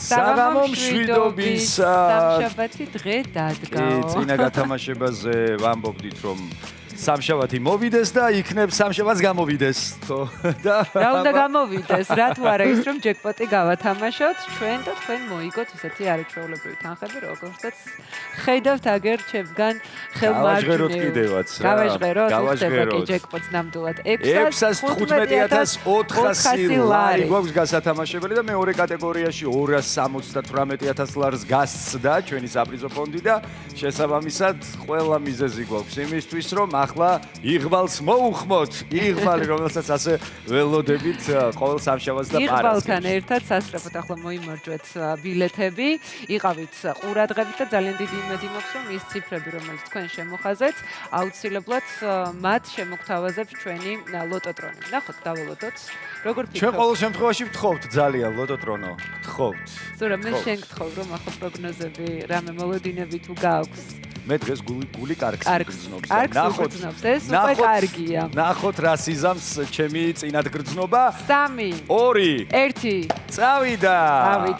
საღამო მშვიდობისა. სამშაბათი დღე დადგაო. წინა გათამაშებაზე ვამბობდით, რომ სამშაბათი მოვიდეს და იქნებ სამშაბათს გამოვიდეს. რა უნდა გამოვიდეს? რა თუ არა ის რომ ჯეკპოტი გავათამაშოთ ჩვენ და თქვენ მოიგოთ ისეთი არაჩვეულებრივი თანხები, როგორცაც ხედავთ აგერ ჩემგან ხელმარჯვნივ. გავაჟღეროთ კიდევაც რა. გავაჟღეროთ, ხდება კი ჯეკპოტს ნამდვილად 615,400 ლარი გვაქვს გასათამაშებელი და მეორე კატეგორიაში 278,000 ლარს გასცდა ჩვენი საპრიზო ფონდი და შესაბამისად ყველა მიზეზი გვაქვს იმისთვის რომ ახლა იღბალს მოუხმოთ. იღბალი რომელსაც ასე ველოდებით ყოველ სამშაბათს და პარასკევს. იღბალთან ერთად სასწრაფოდ ახლა მოიმარჯვეთ ბილეთები. იყავით ყურადღებით და ძალიან დიდი იმედი მაქვს რომ ის ციფრები რომელიც თქვენ შემოხაზეთ აუცილებლად მათ შემოგთავაზებს ჩვენი ლოტოტრონი. ნახოთ დავალოდოთ. როგორ ფიქრობთ? ჩვენ ყოველ შემთხვევაში ვთხოვთ ძალიან ლოტოტრონო. ვთხოვთ. ზურა მე შენ გთხოვ რომ ახლა პროგნოზები რამე მოლოდინები თუ გაქვს. მე დღეს გული კარგს გრძნობს. ნახოთ ეს უკვე კარგია. ნახოთ რა სიზამს ჩემი წინად გრძნობა. 3 2 1 წავიდა.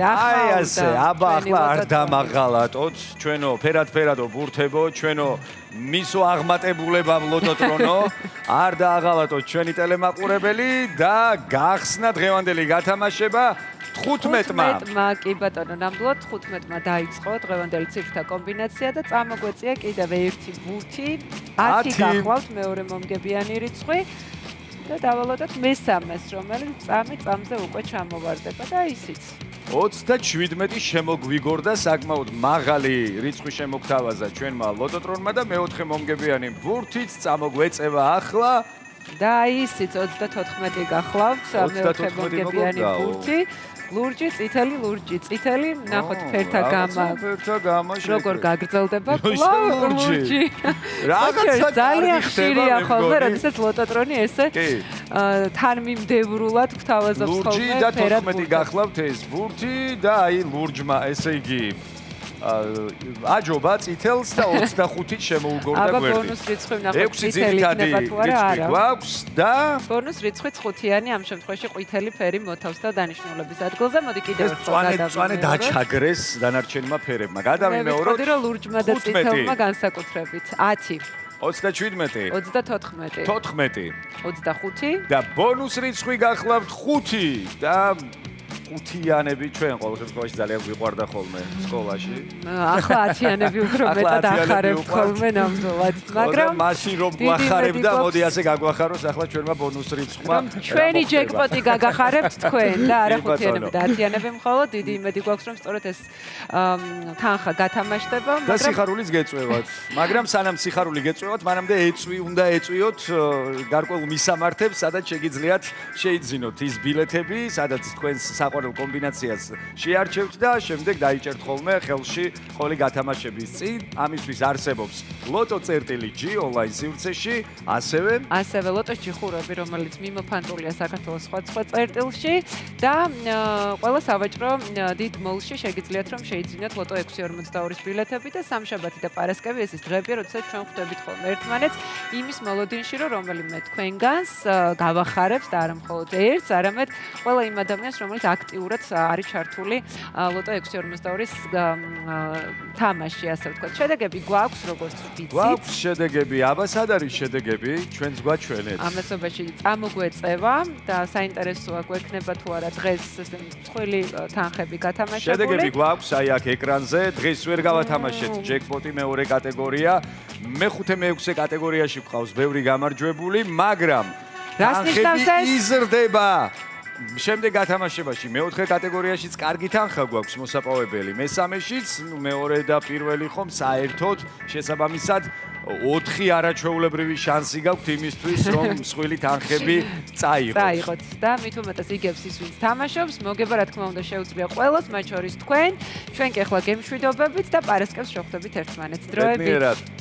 აი ასე აბა ახლა არ დამაღალატოთ ჩვენო ფერადო ბურთებო ჩვენო მისო აღმატებულებამ ლოტოტრონო არ დააღალატოთ ჩვენი ტელემაყურებელი და გახსნა დღევანდელი გათამაშება 15-მა კი ბატონო ნამდვილად 15-მა დაიწყო დღევანდელი ციფრთა კომბინაცია და წამოგვეწია კიდევ ერთი ბურთი 10 გახლავთ მეორე მომგებიანი რიცხვი და დავალოდოთ მესამეს რომელიც წამზე უკვე ჩამოვარდება და ისიც 37 შემოგვიგორდა საკმაოდ მაღალი რიცხვი შემოგთავაზა ჩვენმა ლოტოტრონმა და მეოთხე მომგებიანი ბურთიც წამოგვეწევა ახლა და ისიც 34 გახლავთ მეოთხე მომგებიანი ბურთი ლურჯი, წითელი, ნახოთ ფერთა გამა. როგორ გაგრძელდება ლურჯი. რაღაცა ძალიან ხშირია ხოლმე, როდესაც ლოტოტრონი ესე თან მიმდევრულად გვთავაზობს ხოლმე. ლურჯი და 14 გახლავთ ეს ბურთი და აი ლურჯმა, ესე იგი აჯობა წითელს და 25-ით შემოუგორდა გვერდით. აბა ბონუს რიცხვი ვნახოთ წითელი იქნება თუ არა არა. გვაქვს და ბონუს რიცხვი ხუთიანი ამ შემთხვევაში ყვითელი ფერი მotავს და დანიშნულების ადგილზე. მოდი კიდევ ერთხელ გადავიმეოროთ. წვანე დაჩაგრეს დანარჩენმა ფერებმა. გადავიმეოროთ. მე ვიტყოდი რომ ლურჯმა და წითელმა განსაკუთრებით 10 37 34 14 25 და ბონუს რიცხვი გახლავთ 5 და ხუთიანები ჩვენ ყოველ შემთხვევაში ძალიან გვიყვარდა ხოლმე სკოლაში. ახლა 10-იანები უფრო მეტად ახარებთ ხოლმე ნამდვილად. მაგრამ მაშინ რომ გვახარებთ და მოდი ასე გაგვახაროს ახლა ჩვენმა ბონუს რიცხვმა. ჩვენი ჯეკპოტი გაგახარებთ თქვენ და არა 5-იანები და 10-იანები მხოლოდ დიდი იმედი გვაქვს რომ სწორედ ეს თანხა გათამაშდება, და სიხარულიც გეწევათ. მაგრამ სანამ სიხარული გეწევათ, მანამდე უნდა ეწვიოთ გარკვეულ მისამართებს, სადაც შეგიძლიათ შეიძინოთ ის ბილეთები, სადაც თქვენს საყვარელ კომბინაციას შეარჩევთ და შემდეგ დაიჭერთ ხოლმე ხელში ყოველი გათამაშების წინ. ამისთვის არსებობს Lotto.G ონლაინ სივრცეში, ასევე ლოტოში ხურები, რომელიც მიმოფანტულია საქართველოს სხვა წერტილში და ყველა სავაჭრო დიდ მოლში შეგიძლიათ რომ შეიძინოთ Lotto 642-ის ბილეთები და სამშაბათი და პარასკევი ეს დღეებია, როდესაც ჩვენ ხვდებით ხოლმე ერთმანეთს იმის მოლოდინში, რომ რომელიმე თქვენგანს გავახარებს და არა მხოლოდ ერთს, არამედ ყველა იმ ადამიანს, რომელიც აქტიურად არის ჩართული Lotto 642-ის თამაში, ასე ვთქვათ. შედეგები გვაქვს, როგორც ვიცით. გვაქვს შედეგები, აბა სად არის შედეგები? ჩვენს გვაჩვენეთ. ამასობაში წამოგვეწევა და საინტერესოა გვექნება თუ არა დღეს ესე მსხვილი თანხები გათამაშებული. შედეგები გვაქვს აი აქ ეკრანზე. დღეს ვერ გავათამაშეთ ჯეკპოტი მეორე კატეგორია. მეხუთე მეექვსე კატეგორიაში გვყავს ბევრი გამარჯვებული, მაგრამ თანხები იზრდება. შემდეგ გათამაშებაში მეოთხე კატეგორიაშიც კარგი თანხა გვაქვს მოსაპოვებელი. მესამეშიც, მეორე და პირველი ხომ საერთოდ შესაბამისად 4 არაჩვეულებრივი შანსი გაქვთ იმისთვის, რომ მსხვილი თანხები წაიღოთ. და მით უმეტეს იგებს ის, ვინც თამაშობს, მოგება რა თქმა უნდა შეუძლია ყველას, მათ შორის თქვენ. ჩვენ კი ახლა გემშვიდობებით და პარასკევს შევხვდებით ერთმანეთს. დროებით.